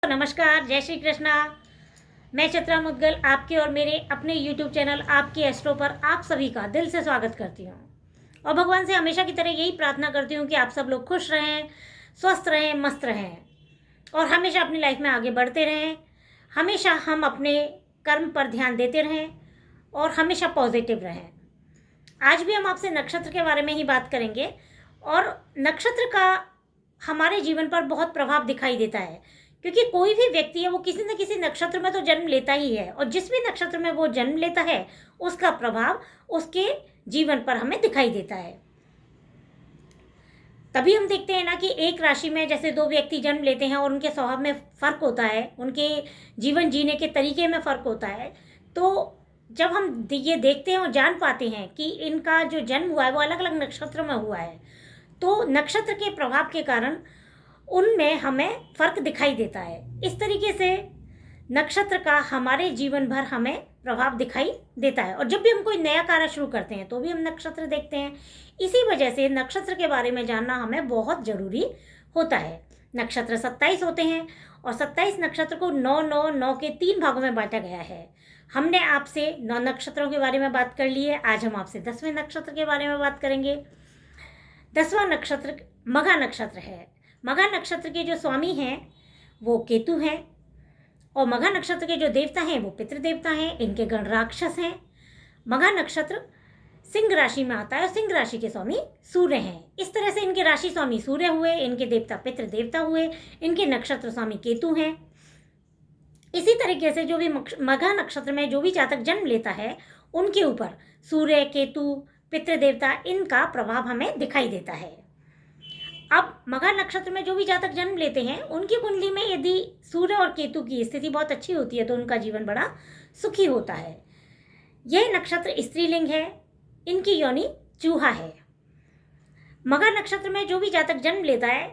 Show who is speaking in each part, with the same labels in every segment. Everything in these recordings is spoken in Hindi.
Speaker 1: नमस्कार, जय श्री कृष्णा। मैं चित्रा मुदगल आपके और मेरे अपने YouTube चैनल आपकी एस्ट्रो पर आप सभी का दिल से स्वागत करती हूँ और भगवान से हमेशा की तरह यही प्रार्थना करती हूँ कि आप सब लोग खुश रहें, स्वस्थ रहें, मस्त रहें और हमेशा अपनी लाइफ में आगे बढ़ते रहें। हमेशा हम अपने कर्म पर ध्यान देते रहें और हमेशा पॉजिटिव रहें। आज भी हम आपसे नक्षत्र के बारे में ही बात करेंगे और नक्षत्र का हमारे जीवन पर बहुत प्रभाव दिखाई देता है, क्योंकि कोई भी व्यक्ति है वो किसी न किसी नक्षत्र में तो जन्म लेता ही है और जिस भी नक्षत्र में वो जन्म लेता है उसका प्रभाव उसके जीवन पर हमें दिखाई देता है। तभी हम देखते हैं ना कि एक राशि में जैसे दो व्यक्ति जन्म लेते हैं और उनके स्वभाव में फ़र्क होता है, उनके जीवन जीने के तरीके में फ़र्क होता है। तो जब हम ये देखते हैं और जान पाते हैं कि इनका जो जन्म हुआ है वो अलग अलग नक्षत्र में हुआ है, तो नक्षत्र के प्रभाव के कारण उनमें हमें फ़र्क दिखाई देता है। इस तरीके से नक्षत्र का हमारे जीवन भर हमें प्रभाव दिखाई देता है और जब भी हम कोई नया कार्य शुरू करते हैं तो भी हम नक्षत्र देखते हैं। इसी वजह से नक्षत्र के बारे में जानना हमें बहुत ज़रूरी होता है। नक्षत्र 27 होते हैं और 27 नक्षत्र को 9 के 3 भागों में बांटा गया है। हमने आपसे 9 नक्षत्रों के बारे में बात कर ली है। आज हम आपसे 10वें नक्षत्र के बारे में बात करेंगे। 10वां नक्षत्र मघा नक्षत्र है। मघा नक्षत्र के जो स्वामी हैं वो केतु हैं और मघा नक्षत्र के जो देवता हैं वो पितृदेवता हैं। इनके गण राक्षस हैं। मघा नक्षत्र सिंह राशि में आता है और सिंह राशि के स्वामी सूर्य हैं। इस तरह से इनके राशि स्वामी सूर्य हुए, इनके देवता पितृदेवता हुए, इनके नक्षत्र स्वामी केतु हैं। इसी तरीके से जो भी मघा नक्षत्र में जो भी जातक जन्म लेता है उनके ऊपर सूर्य, केतु, पितृदेवता इनका प्रभाव हमें दिखाई देता है। अब मघा नक्षत्र में जो भी जातक जन्म लेते हैं उनकी कुंडली में यदि सूर्य और केतु की स्थिति बहुत अच्छी होती है तो उनका जीवन बड़ा सुखी होता है। यह नक्षत्र स्त्रीलिंग है। इनकी योनि चूहा है। मघा नक्षत्र में जो भी जातक जन्म लेता है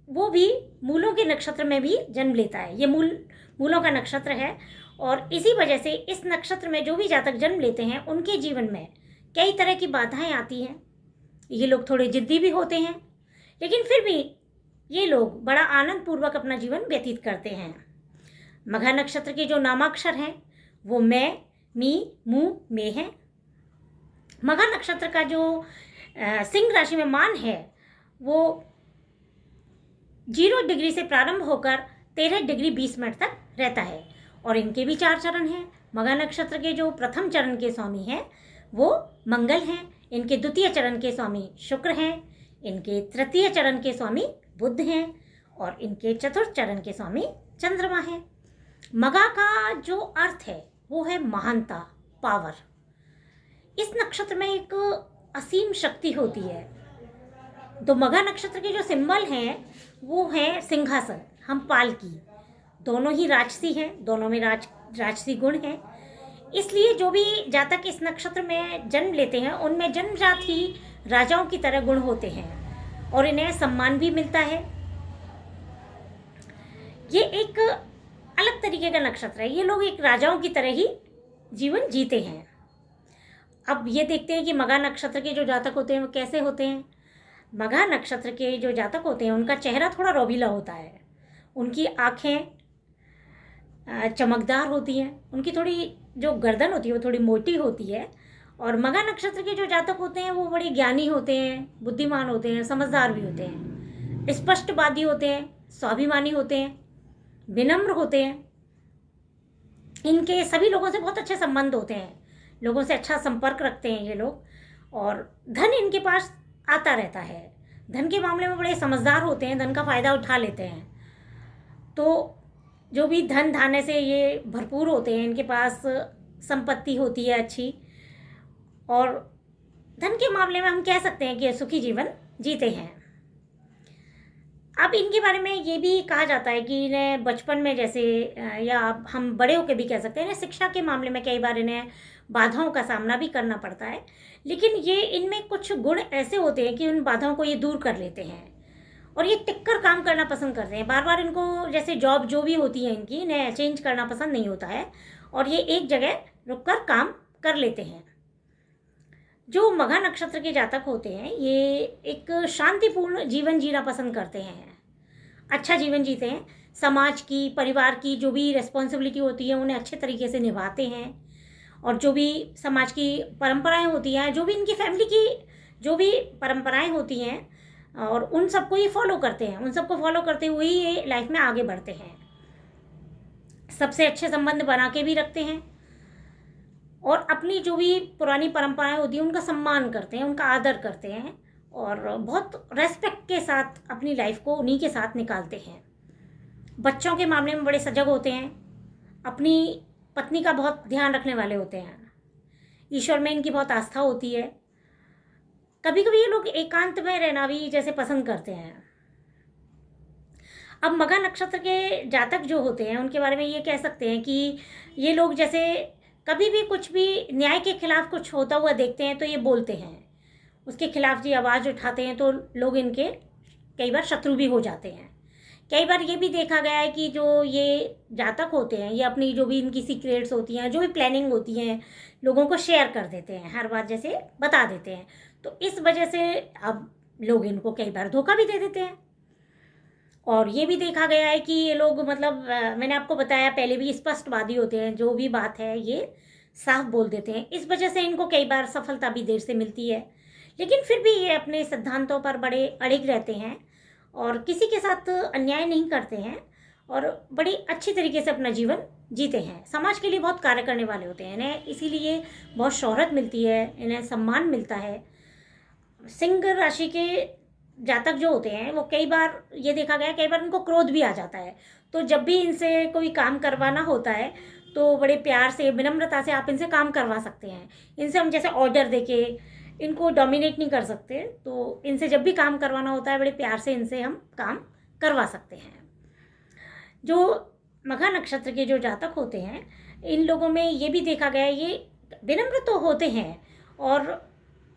Speaker 1: वो भी मूलों के नक्षत्र में भी जन्म लेता है। ये मूलों का नक्षत्र है और इसी वजह से इस नक्षत्र में जो भी जातक जन्म लेते हैं उनके जीवन में कई तरह की बाधाएं आती हैं। ये लोग थोड़े जिद्दी भी होते हैं, लेकिन फिर भी ये लोग बड़ा आनंद पूर्वक अपना जीवन व्यतीत करते हैं। मघा नक्षत्र के जो नामाक्षर हैं वो मैं, मी, मु, मे हैं। मघा नक्षत्र का जो सिंह राशि में मान है वो 0 डिग्री से प्रारंभ होकर 13 डिग्री 20 मिनट तक रहता है और इनके भी 4 चरण हैं। मघा नक्षत्र के जो प्रथम चरण के स्वामी हैं वो मंगल हैं। इनके द्वितीय चरण के स्वामी शुक्र हैं। इनके तृतीय चरण के स्वामी बुध हैं और इनके चतुर्थ चरण के स्वामी चंद्रमा हैं। मघा का जो अर्थ है वो है महानता, पावर। इस नक्षत्र में एक असीम शक्ति होती है। तो मघा नक्षत्र के जो सिंबल हैं वो है सिंहासन, हम पालकी। दोनों ही राजसी हैं, दोनों में राजसी गुण हैं। इसलिए जो भी जातक इस नक्षत्र में जन्म लेते हैं उनमें जन्मजात ही राजाओं की तरह गुण होते हैं और इन्हें सम्मान भी मिलता है। ये एक अलग तरीके का नक्षत्र है। ये लोग एक राजाओं की तरह ही जीवन जीते हैं। अब ये देखते हैं कि मघा नक्षत्र के जो जातक होते हैं वो कैसे होते हैं। मघा नक्षत्र के जो जातक होते हैं उनका चेहरा थोड़ा रौबीला होता है। उनकी आँखें चमकदार होती हैं। उनकी थोड़ी जो गर्दन होती है वो थोड़ी मोटी होती है और मघा नक्षत्र के जो जातक होते हैं वो बड़े ज्ञानी होते हैं, बुद्धिमान होते हैं, समझदार भी होते हैं, स्पष्टवादी होते हैं, स्वाभिमानी होते हैं, विनम्र होते हैं। इनके सभी लोगों से बहुत अच्छे संबंध होते हैं, लोगों से अच्छा संपर्क रखते हैं ये लोग और धन इनके पास आता रहता है। धन के मामले में बड़े समझदार होते हैं, धन का फ़ायदा उठा लेते हैं। तो जो भी धन धान्य से ये भरपूर होते हैं, इनके पास संपत्ति होती है अच्छी और धन के मामले में हम कह सकते हैं कि ये सुखी जीवन जीते हैं। अब इनके बारे में ये भी कहा जाता है कि इन्हें बचपन में जैसे या हम बड़े होकर भी कह सकते हैं, इन्हें शिक्षा के मामले में कई बार इन्हें बाधाओं का सामना भी करना पड़ता है, लेकिन ये इनमें कुछ गुण ऐसे होते हैं कि उन बाधाओं को ये दूर कर लेते हैं और ये टिककर काम करना पसंद करते हैं। बार बार इनको जैसे जॉब जो भी होती है इनकी, इन्हें चेंज करना पसंद नहीं होता है और ये एक जगह रुककर काम कर लेते हैं। जो मघा नक्षत्र के जातक होते हैं ये एक शांतिपूर्ण जीवन जीना पसंद करते हैं, अच्छा जीवन जीते हैं। समाज की, परिवार की जो भी रिस्पॉन्सिबिलिटी होती है उन्हें अच्छे तरीके से निभाते हैं, और जो भी समाज की परंपराएं होती हैं, जो भी इनकी फैमिली की जो भी परंपराएं होती हैं, और उन सबको ये फॉलो करते हैं। उन सबको फॉलो करते हुए ही ये लाइफ में आगे बढ़ते हैं, सबसे अच्छे संबंध बना के भी रखते हैं, और अपनी जो भी पुरानी परंपराएं होती हैं उनका सम्मान करते हैं, उनका आदर करते हैं, और बहुत रेस्पेक्ट के साथ अपनी लाइफ को उन्हीं के साथ निकालते हैं। बच्चों के मामले में बड़े सजग होते हैं, अपनी पत्नी का बहुत ध्यान रखने वाले होते हैं, ईश्वर में इनकी बहुत आस्था होती है। कभी कभी ये लोग एकांत में रहना भी जैसे पसंद करते हैं। अब मघा नक्षत्र के जातक जो होते हैं उनके बारे में ये कह सकते हैं कि ये लोग जैसे कभी भी कुछ भी न्याय के खिलाफ कुछ होता हुआ देखते हैं तो ये बोलते हैं, उसके खिलाफ जी आवाज़ उठाते हैं, तो लोग इनके कई बार शत्रु भी हो जाते हैं। कई बार ये भी देखा गया है कि जो ये जातक होते हैं ये अपनी जो भी इनकी सीक्रेट्स होती हैं, जो भी प्लानिंग होती हैं, लोगों को शेयर कर देते हैं, हर बात जैसे बता देते हैं। तो इस वजह से अब लोग इनको कई बार धोखा भी दे देते हैं। और ये भी देखा गया है कि ये लोग मतलब मैंने आपको बताया पहले भी, स्पष्टवादी होते हैं, जो भी बात है ये साफ बोल देते हैं। इस वजह से इनको कई बार सफलता भी देर से मिलती है, लेकिन फिर भी ये अपने सिद्धांतों पर बड़े अड़िग रहते हैं और किसी के साथ अन्याय नहीं करते हैं, और बड़ी अच्छी तरीके से अपना जीवन जीते हैं। समाज के लिए बहुत कार्य करने वाले होते हैं, इन्हें इसीलिए बहुत शोहरत मिलती है, इन्हें सम्मान मिलता है। सिंह राशि के जातक जो होते हैं वो कई बार ये देखा गया, कई बार उनको क्रोध भी आ जाता है, तो जब भी इनसे कोई काम करवाना होता है तो बड़े प्यार से, विनम्रता से आप इनसे काम करवा सकते हैं। इनसे हम जैसे ऑर्डर देके इनको डोमिनेट नहीं कर सकते, तो इनसे जब भी काम करवाना होता है बड़े प्यार से इनसे हम काम करवा सकते हैं। जो मघा नक्षत्र के जो जातक होते हैं इन लोगों में ये भी देखा गया है, ये विनम्र तो होते हैं और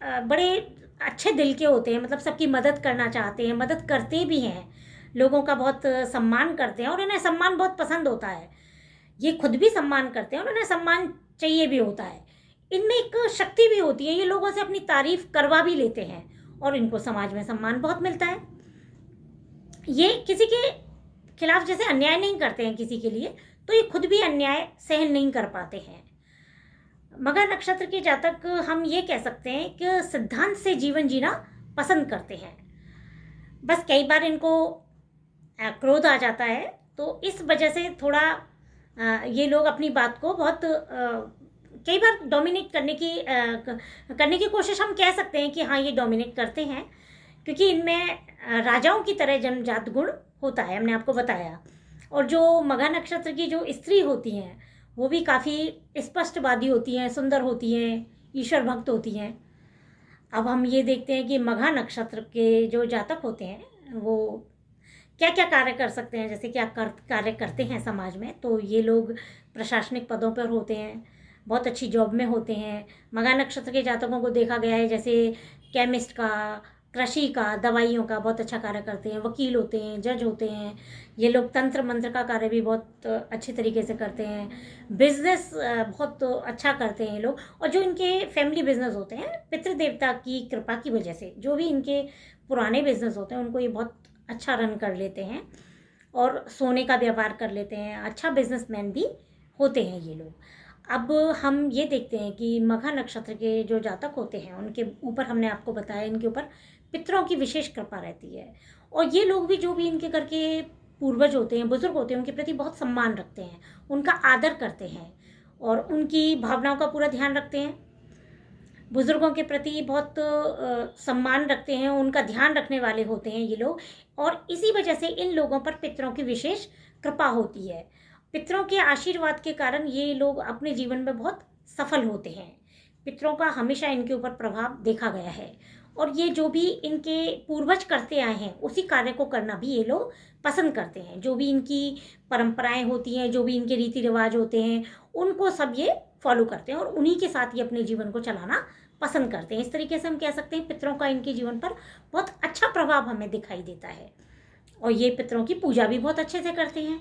Speaker 1: बड़े अच्छे दिल के होते हैं, मतलब सबकी मदद करना चाहते हैं, मदद करते भी हैं, लोगों का बहुत सम्मान करते हैं, और इन्हें सम्मान बहुत पसंद होता है। ये खुद भी सम्मान करते हैं और इन्हें सम्मान चाहिए भी होता है। इनमें एक शक्ति भी होती है, ये लोगों से अपनी तारीफ करवा भी लेते हैं और इनको समाज में सम्मान बहुत मिलता है। ये किसी के खिलाफ जैसे अन्याय नहीं करते हैं किसी के लिए, तो ये खुद भी अन्याय सहन नहीं कर पाते हैं। मघा नक्षत्र के जातक हम ये कह सकते हैं कि सिद्धांत से जीवन जीना पसंद करते हैं। बस कई बार इनको क्रोध आ जाता है, तो इस वजह से थोड़ा ये लोग अपनी बात को बहुत कई बार डोमिनेट करने की कोशिश हम कह सकते हैं कि हाँ ये डोमिनेट करते हैं, क्योंकि इनमें राजाओं की तरह जन्मजात गुण होता है, हमने आपको बताया। और जो मघा नक्षत्र की जो स्त्री होती हैं वो भी काफ़ी स्पष्टवादी होती हैं, सुंदर होती हैं, ईश्वर भक्त होती हैं। अब हम ये देखते हैं कि मघा नक्षत्र के जो जातक होते हैं वो क्या क्या कार्य कर सकते हैं, जैसे क्या कार्य करते हैं समाज में। तो ये लोग प्रशासनिक पदों पर होते हैं, बहुत अच्छी जॉब में होते हैं। मघा नक्षत्र के जातकों को देखा गया है जैसे केमिस्ट का, कृषि का, दवाइयों का बहुत अच्छा कार्य करते हैं, वकील होते हैं, जज होते हैं। ये लोग तंत्र मंत्र का कार्य भी बहुत अच्छे तरीके से करते हैं, बिजनेस बहुत अच्छा करते हैं ये लोग। और जो इनके फैमिली बिजनेस होते हैं, पितृदेवता की कृपा की वजह से जो भी इनके पुराने बिजनेस होते हैं उनको ये बहुत अच्छा रन कर लेते हैं, और सोने का व्यापार कर लेते हैं, अच्छा बिजनेसमैन भी होते हैं ये लोग। अब हम ये देखते हैं कि मघा नक्षत्र के जो जातक होते हैं उनके ऊपर हमने आपको बताया, इनके ऊपर पितरों की विशेष कृपा रहती है, और ये लोग भी जो भी इनके घर के पूर्वज होते हैं, बुजुर्ग होते हैं, उनके प्रति बहुत सम्मान रखते हैं, उनका आदर करते हैं और उनकी भावनाओं का पूरा ध्यान रखते हैं। बुजुर्गों के प्रति बहुत सम्मान रखते हैं, उनका ध्यान रखने वाले होते हैं ये लोग, और इसी वजह से इन लोगों पर पितरों की विशेष कृपा होती है। पितरों के आशीर्वाद के कारण ये लोग अपने जीवन में बहुत सफल होते हैं। पितरों का हमेशा इनके ऊपर प्रभाव देखा गया है, और ये जो भी इनके पूर्वज करते आए हैं उसी कार्य को करना भी ये लोग पसंद करते हैं। जो भी इनकी परंपराएं होती हैं, जो भी इनके रीति रिवाज होते हैं, उनको सब ये फॉलो करते हैं और उन्हीं के साथ ये अपने जीवन को चलाना पसंद करते हैं। इस तरीके से हम कह सकते हैं पितरों का इनके जीवन पर बहुत अच्छा प्रभाव हमें दिखाई देता है, और ये पितरों की पूजा भी बहुत अच्छे से करते हैं।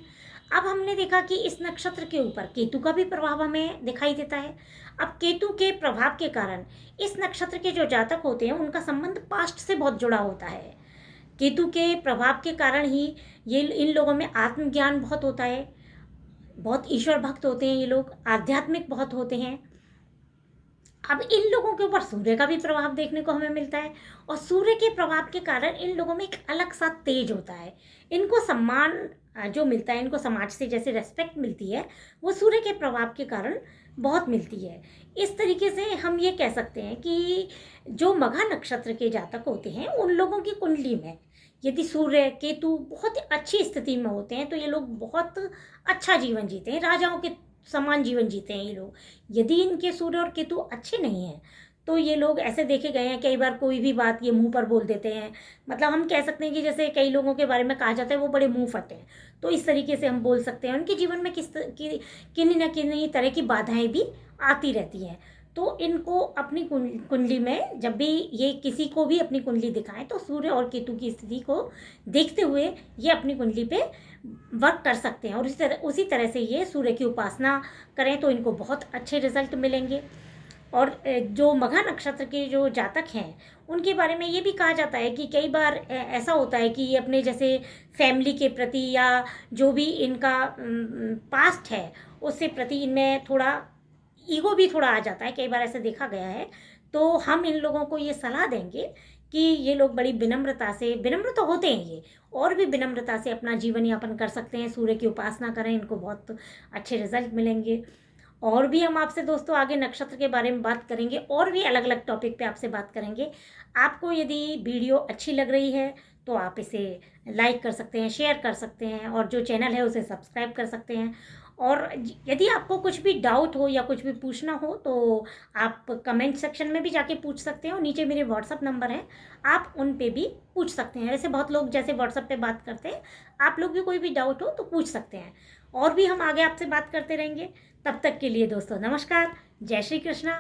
Speaker 1: अब हमने देखा कि इस नक्षत्र के ऊपर केतु का भी प्रभाव हमें दिखाई देता है। अब केतु के प्रभाव के कारण इस नक्षत्र के जो जातक होते हैं उनका संबंध पास्ट से बहुत जुड़ा होता है। केतु के प्रभाव के कारण ही ये इन लोगों में आत्मज्ञान बहुत होता है, बहुत ईश्वर भक्त होते हैं ये लोग, आध्यात्मिक बहुत होते हैं। अब इन लोगों के ऊपर सूर्य का भी प्रभाव देखने को हमें मिलता है, और सूर्य के प्रभाव के कारण इन लोगों में एक अलग सा तेज होता है। इनको सम्मान जो मिलता है, इनको समाज से जैसे रेस्पेक्ट मिलती है, वो सूर्य के प्रभाव के कारण बहुत मिलती है। इस तरीके से हम ये कह सकते हैं कि जो मघा नक्षत्र के जातक होते हैं उन लोगों की कुंडली में यदि सूर्य केतु बहुत अच्छी स्थिति में होते हैं तो ये लोग बहुत अच्छा जीवन जीते हैं, राजाओं के समान जीवन जीते हैं ये लोग। यदि इनके सूर्य और केतु अच्छे नहीं हैं तो ये लोग ऐसे देखे गए हैं, कई बार कोई भी बात ये मुंह पर बोल देते हैं। मतलब हम कह सकते हैं कि जैसे कई लोगों के बारे में कहा जाता है वो बड़े मुंह फटे हैं, तो इस तरीके से हम बोल सकते हैं। उनके जीवन में किन्हीं न किन्हीं तरह की बाधाएं भी आती रहती हैं। तो इनको अपनी कुंडली में जब भी ये किसी को भी अपनी कुंडली दिखाएं तो सूर्य और केतु की स्थिति को देखते हुए ये अपनी कुंडली पे वर्क कर सकते हैं, और उसी तरह से ये सूर्य की उपासना करें तो इनको बहुत अच्छे रिजल्ट मिलेंगे। और जो मघा नक्षत्र के जो जातक हैं उनके बारे में ये भी कहा जाता है कि कई बार ऐसा होता है कि ये अपने जैसे फैमिली के प्रति या जो भी इनका पास्ट है उससे प्रति इनमें थोड़ा ईगो भी थोड़ा आ जाता है, कई बार ऐसे देखा गया है। तो हम इन लोगों को ये सलाह देंगे कि ये लोग बड़ी विनम्रता से, विनम्र तो होते हैं ये, और भी विनम्रता से अपना जीवन यापन कर सकते हैं, सूर्य की उपासना करें, इनको बहुत अच्छे रिजल्ट मिलेंगे। और भी हम आपसे दोस्तों आगे नक्षत्र के बारे में बात करेंगे, और भी अलग अलग टॉपिक पे आपसे बात करेंगे। आपको यदि वीडियो अच्छी लग रही है तो आप इसे लाइक कर सकते हैं, शेयर कर सकते हैं, और जो चैनल है उसे सब्सक्राइब कर सकते हैं। और यदि आपको कुछ भी डाउट हो या कुछ भी पूछना हो तो आप कमेंट सेक्शन में भी जाके पूछ सकते हैं, और नीचे मेरे व्हाट्सअप नंबर हैं, आप उन पे भी पूछ सकते हैं। वैसे बहुत लोग जैसे व्हाट्सअप पे बात करते हैं, आप लोग भी कोई भी डाउट हो तो पूछ सकते हैं, और भी हम आगे आपसे बात करते रहेंगे। तब तक के लिए दोस्तों नमस्कार, जय श्री कृष्णा।